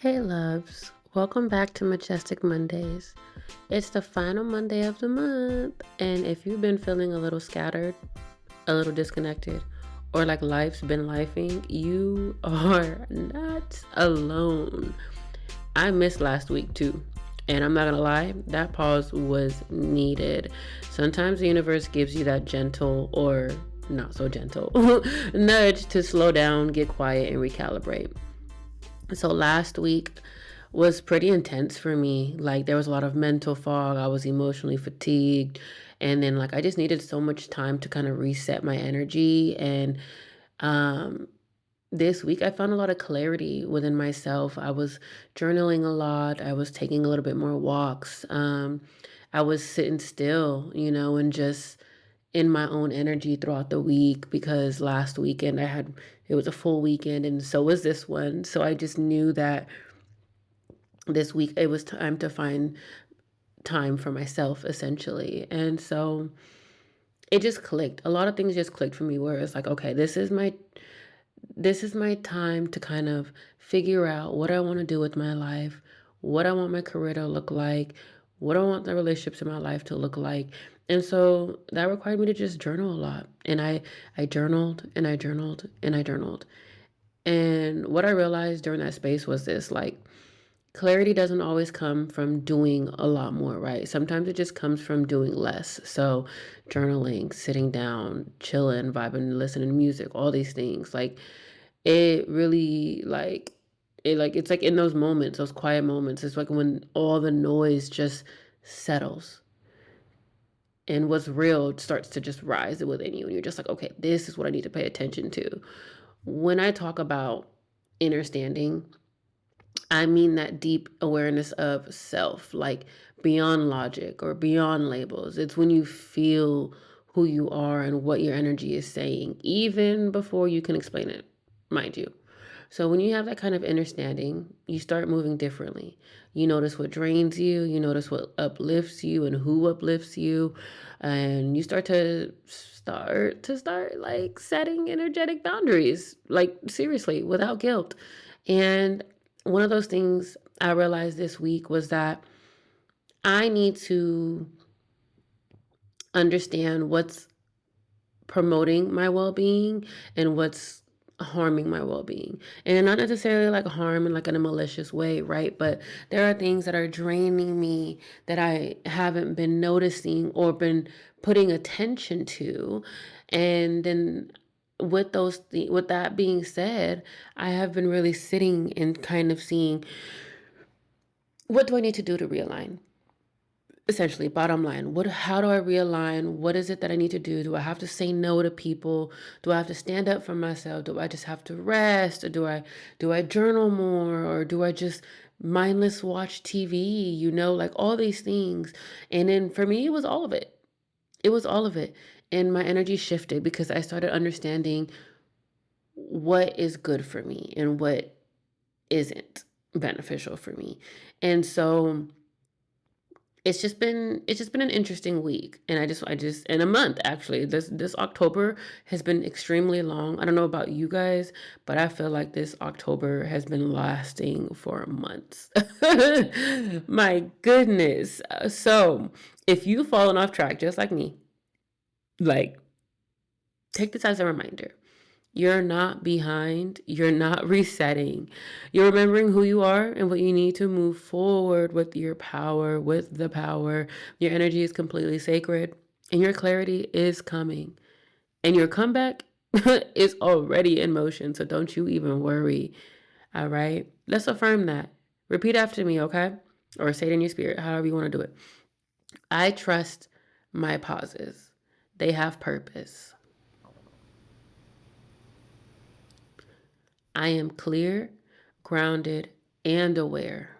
Hey loves, welcome back to Majestic Mondaze. It's the final Monday of the month, and if you've been feeling a little scattered, a little disconnected, or like life's been lifing, you are not alone. I missed last week too, and I'm not gonna lie, that pause was needed. Sometimes the universe gives you that gentle or not so gentle nudge to slow down, get quiet, and recalibrate. So last week was pretty intense for me. Like there was a lot of mental fog. I was emotionally fatigued. And then like I just needed so much time to kind of reset my energy. And um this week I found a lot of clarity within myself. I was journaling a lot. I was taking a little bit more walks. I was sitting still, and just in my own energy throughout the week because last weekend it was a full weekend and so was this one. So I just knew that this week it was time to find time for myself essentially. And so it just clicked. A lot of things just clicked for me where it's like, okay, this is my time to kind of figure out what I want to do with my life, what I want my career to look like, what I want the relationships in my life to look like. And so that required me to just journal a lot. And I journaled and I journaled and I journaled. And what I realized during that space was this, like, clarity doesn't always come from doing a lot more, right? Sometimes it just comes from doing less. So journaling, sitting down, chilling, vibing, listening to music, all these things. Like it really it's like in those moments, those quiet moments, it's like when all the noise just settles and what's real starts to just rise within you and you're just like, okay, this is what I need to pay attention to. When I talk about understanding, I mean that deep awareness of self, like beyond logic or beyond labels. It's when you feel who you are and what your energy is saying, even before you can explain it, mind you. So when you have that kind of understanding, you start moving differently. You notice what drains you, you notice what uplifts you and who uplifts you, and you start like setting energetic boundaries, like seriously, without guilt. And one of those things I realized this week was that I need to understand what's promoting my well-being and what's harming my well-being. And not necessarily like harm in like in a malicious way, right? But there are things that are draining me that I haven't been noticing or been putting attention to. And then with that being said, I have been really sitting and kind of seeing, what do I need to do to realign? Essentially, bottom line, how do I realign? What is it that I need to do? Do I have to say no to people? Do I have to stand up for myself? Do I just have to rest? Or do I journal more? Or do I just mindless watch TV? Like all these things. And then for me, it was all of it. It was all of it. And my energy shifted because I started understanding what is good for me and what isn't beneficial for me. And so it's just been an interesting week, and I just and a month actually. This October has been extremely long. I don't know about you guys, but I feel like this October has been lasting for months. My goodness. So if you've fallen off track just like me, like take this as a reminder. You're not behind. You're not resetting. You're remembering who you are and what you need to move forward with your power, with the power. Your energy is completely sacred and your clarity is coming. And your comeback is already in motion. So don't you even worry. All right. Let's affirm that. Repeat after me, okay? Or say it in your spirit, however you want to do it. I trust my pauses, they have purpose. I am clear, grounded, and aware.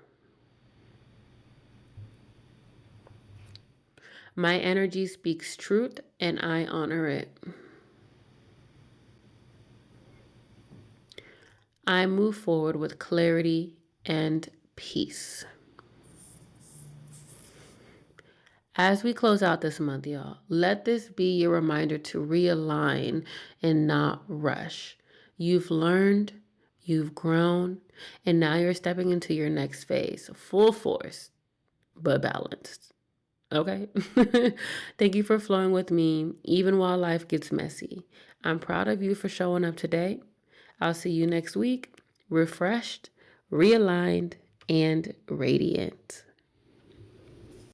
My energy speaks truth and I honor it. I move forward with clarity and peace. As we close out this month, y'all, let this be your reminder to realign and not rush. You've learned, You've grown, and now you're stepping into your next phase, full force, but balanced. Okay? Thank you for flowing with me, even while life gets messy. I'm proud of you for showing up today. I'll see you next week, refreshed, realigned, and radiant.